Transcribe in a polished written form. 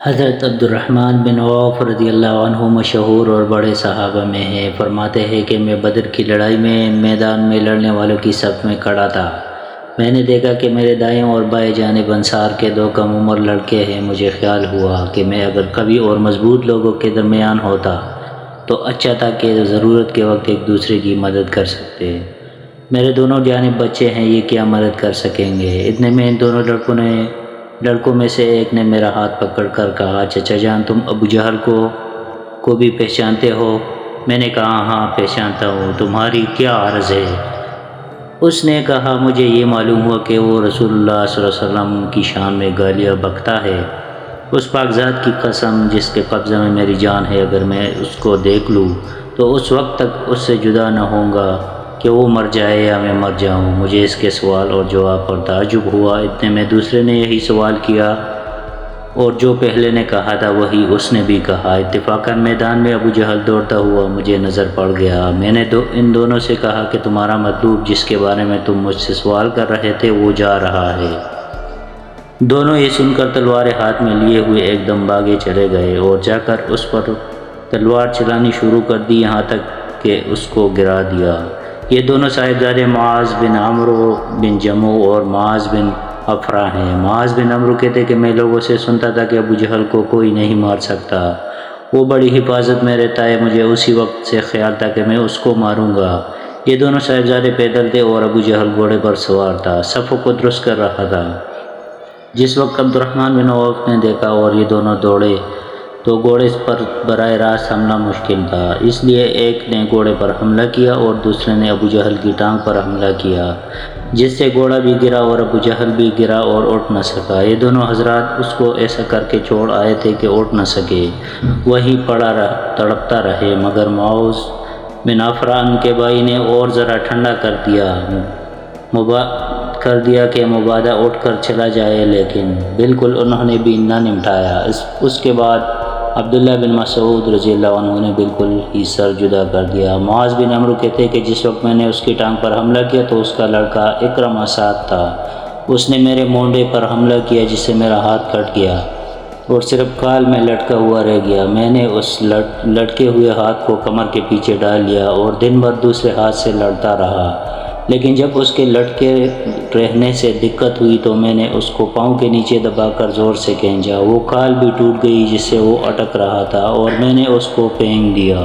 حضرت عبد الرحمن بن عوف رضی اللہ عنہ مشہور اور بڑے صحابہ میں ہیں۔ فرماتے ہیں کہ میں بدر کی لڑائی میں میدان میں لڑنے والوں کی صف میں کھڑا تھا۔ میں نے دیکھا کہ میرے دائیں اور بائیں جانب انصار کے دو کم عمر لڑکے ہیں۔ مجھے خیال ہوا کہ میں اگر کبھی اور مضبوط لوگوں کے درمیان ہوتا تو اچھا تھا کہ ضرورت کے وقت ایک دوسرے کی مدد کر سکتے۔ میرے دونوں جانب بچے ہیں، یہ کیا مدد کر سکیں گے؟ اتنے میں ان دونوں لڑکوں میں سے ایک نے میرا ہاتھ پکڑ کر کہا، چچا جان تم ابو جہل کو بھی پہچانتے ہو؟ میں نے کہا ہاں پہچانتا ہوں، تمہاری کیا عرض ہے؟ اس نے کہا مجھے یہ معلوم ہوا کہ وہ رسول اللہ صلی اللہ علیہ وسلم کی شان میں گالیاں بکتا ہے۔ اس پاک ذات کی قسم جس کے قبضے میں میری جان ہے، اگر میں اس کو دیکھ لوں تو اس وقت تک اس سے جدا نہ ہوں گا کہ وہ مر جائے یا میں مر جاؤں۔ مجھے اس کے سوال اور جواب پر تعجب ہوا۔ اتنے میں دوسرے نے یہی سوال کیا اور جو پہلے نے کہا تھا وہی اس نے بھی کہا۔ اتفاقاً میدان میں ابو جہل دوڑتا ہوا مجھے نظر پڑ گیا۔ میں نے ان دونوں سے کہا کہ تمہارا مطلوب جس کے بارے میں تم مجھ سے سوال کر رہے تھے وہ جا رہا ہے۔ دونوں یہ سن کر تلواریں ہاتھ میں لیے ہوئے ایک دم بھاگے چلے گئے اور جا کر اس پر تلوار چلانی شروع کر دی، یہاں تک کہ اس کو گرا دیا۔ یہ دونوں صاحبزادے معاذ بن عمرو بن جموع اور معاذ بن افرا ہیں۔ معاذ بن عمرو کہتے کہ میں لوگوں سے سنتا تھا کہ ابو جہل کو کوئی نہیں مار سکتا، وہ بڑی حفاظت میں رہتا ہے، مجھے اسی وقت سے خیال تھا کہ میں اس کو ماروں گا۔ یہ دونوں صاحبزادے پیدل تھے اور ابو جہل گھوڑے پر سوار تھا، صفوں کو درست کر رہا تھا۔ جس وقت عبد الرحمن بن عوف نے دیکھا اور یہ دونوں دوڑے تو گھوڑے پر براہ راست حملہ مشکل تھا، اس لیے ایک نے گھوڑے پر حملہ کیا اور دوسرے نے ابو جہل کی ٹانگ پر حملہ کیا، جس سے گھوڑا بھی گرا اور ابو جہل بھی گرا اور اٹھ نہ سکا۔ یہ دونوں حضرات اس کو ایسا کر کے چھوڑ آئے تھے کہ اٹھ نہ سکے، وہیں پڑا تڑپتا رہے، مگر معاذ بن افرا ان کے بھائی نے اور ذرا ٹھنڈا کر دیا کہ مبادہ اٹھ کر چلا جائے، لیکن بالکل انہوں نے بھی نہ نمٹایا۔ اس کے بعد عبداللہ بن مسعود رضی اللہ عنہ نے بالکل ہی سر جدا کر دیا۔ معاذ بن عمرو کہتے کہ جس وقت میں نے اس کی ٹانگ پر حملہ کیا تو اس کا لڑکا اکرمہ ساتھ تھا، اس نے میرے مونڈے پر حملہ کیا جس سے میرا ہاتھ کٹ گیا اور صرف کھال میں لٹکا ہوا رہ گیا۔ میں نے اس لٹکے ہوئے ہاتھ کو کمر کے پیچھے ڈال لیا اور دن بھر دوسرے ہاتھ سے لڑتا رہا، لیکن جب اس کے لٹکے رہنے سے دقت ہوئی تو میں نے اس کو پاؤں کے نیچے دبا کر زور سے کھینچا، وہ کھال بھی ٹوٹ گئی جس سے وہ اٹک رہا تھا اور میں نے اس کو پھینک دیا۔